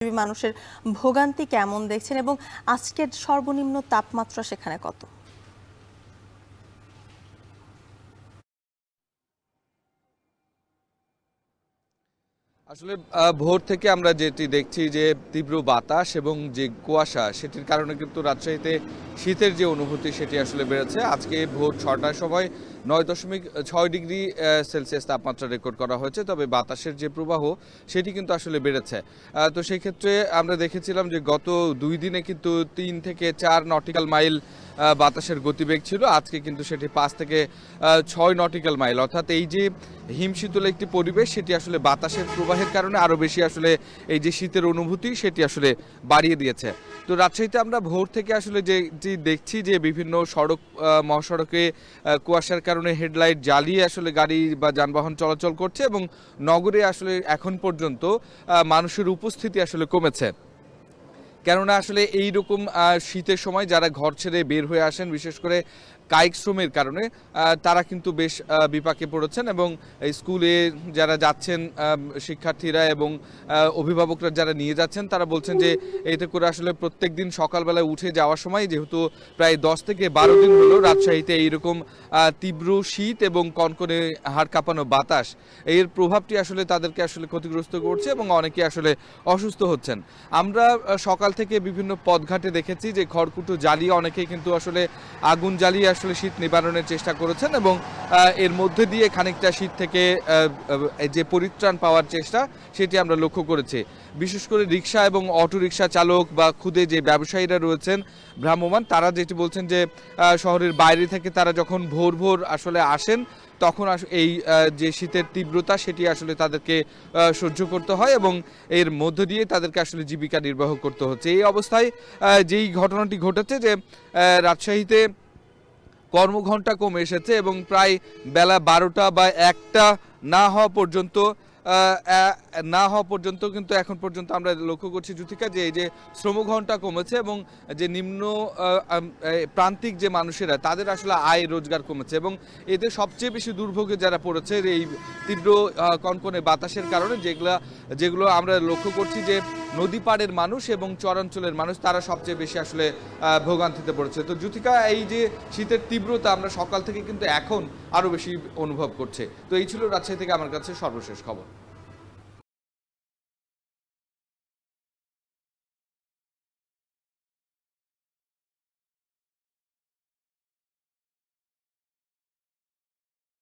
মানুষের ভোগান্তি কেমন দেখছেন এবং আজকের সর্বনিম্ন তাপমাত্রা সেখানে কত? আসলে ভোর থেকে আমরা যেটি দেখছি যে তীব্র বাতাস এবং যে কুয়াশা সেটির কারণে কিন্তু রাজশাহীতে শীতের যে অনুভূতি সেটি আসলে বেড়েছে। আজকে ভোর ৬টার সময় ৯.৬ ডিগ্রি সেলসিয়াস তাপমাত্রা রেকর্ড করা হয়েছে, তবে বাতাসের যে প্রবাহ সেটি কিন্তু আসলে বেড়েছে। তো সেই ক্ষেত্রে আমরা দেখেছিলাম যে গত ২ দিনে কিন্তু ৩ থেকে ৪ নটিক্যাল মাইল বাতাসের গতিবেগ ছিল। আজকে কিন্তু সেটি ৫ থেকে ৬ নটিক্যাল মাইল, অর্থাৎ এই যে হিমশীতল একটি পরিবেশ সেটি আসলে বাতাসের প্রবাহের কারণে আরও বেশি আসলে এই যে শীতের অনুভূতি সেটি আসলে বাড়িয়ে দিয়েছে। তো রাজশাহীতে আমরা ভোর থেকে আসলে যেটি দেখছি যে বিভিন্ন সড়ক মহাসড়কে কুয়াশার কারণে হেডলাইট জ্বালিয়ে আসলে গাড়ি বা যানবাহন চলাচল করছে এবং নগরে আসলে এখন পর্যন্ত মানুষের উপস্থিতি আসলে কমেছে। কেননা আসলে এইরকম শীতের সময় যারা ঘর ছেড়ে বের হয়ে আসেন, বিশেষ করে কায়িক শ্রমের কারণে তারা কিন্তু বেশ বিপাকে পড়েছেন এবং স্কুলে যারা যাচ্ছেন শিক্ষার্থীরা এবং অভিভাবকরা যারা নিয়ে যাচ্ছেন তারা বলছেন যে এতে করে আসলে প্রত্যেক দিন সকালবেলায় উঠে যাওয়ার সময়, যেহেতু প্রায় 10 থেকে 12 দিন হলো রাজশাহীতে এইরকম তীব্র শীত এবং কনকনে হাড় কাঁপানো বাতাস, এর প্রভাবটি আসলে তাদেরকে আসলে ক্ষতিগ্রস্ত করছে এবং অনেকে আসলে অসুস্থ হচ্ছেন। আমরা সকাল থেকে বিভিন্ন পথঘাটে দেখেছি যে খড়কুটো জ্বালিয়ে অনেকেই কিন্তু আসলে আগুন জ্বালিয়ে আসলে শীত নিবারণের চেষ্টা করেছেন এবং এর মধ্যে দিয়ে খানিকটা শীত থেকে যে পরিত্রাণ পাওয়ার চেষ্টা সেটি আমরা লক্ষ্য করেছি। বিশেষ করে রিক্সা এবং অটো রিক্সা চালক বা খুদে যে ব্যবসায়ীরা রয়েছেন ভ্রাম্যমাণ, তারা যেটি বলছেন যে শহরের বাইরে থেকে তারা যখন ভোর ভোর আসলে আসেন তখন এই যে শীতের তীব্রতা সেটি আসলে তাদেরকে সহ্য করতে হয় এবং এর মধ্য দিয়ে তাদেরকে আসলে জীবিকা নির্বাহ করতে হচ্ছে। এই অবস্থায় যেই ঘটনাটি ঘটেছে যে রাজশাহীতে কর্মঘণ্টা কমে এসেছে এবং প্রায় বেলা ১২টা বা ১টা না হওয়া পর্যন্ত কিন্তু এখন পর্যন্ত আমরা লক্ষ্য করছি জ্যোতিকা যে এই যে শ্রমঘণ্টা কমেছে এবং যে নিম্ন প্রান্তিক যে মানুষেরা তাদের আসলে আয় রোজগার কমেছে এবং এতে সবচেয়ে বেশি দুর্ভোগে যারা পড়েছে এই তীব্র কনকনে বাতাসের কারণে, যেগুলো আমরা লক্ষ্য করছি যে নদী পাড়ের মানুষ এবং চরাঞ্চলের মানুষ তারা সবচেয়ে বেশি আসলে ভোগান্তিতে পড়েছে। তো জ্যোতিকা, এই যে শীতের তীব্রতা আমরা সকাল থেকে কিন্তু এখন আরও বেশি অনুভব করছে। তো এই ছিল রাজশাহী থেকে আমার কাছে সর্বশেষ খবর।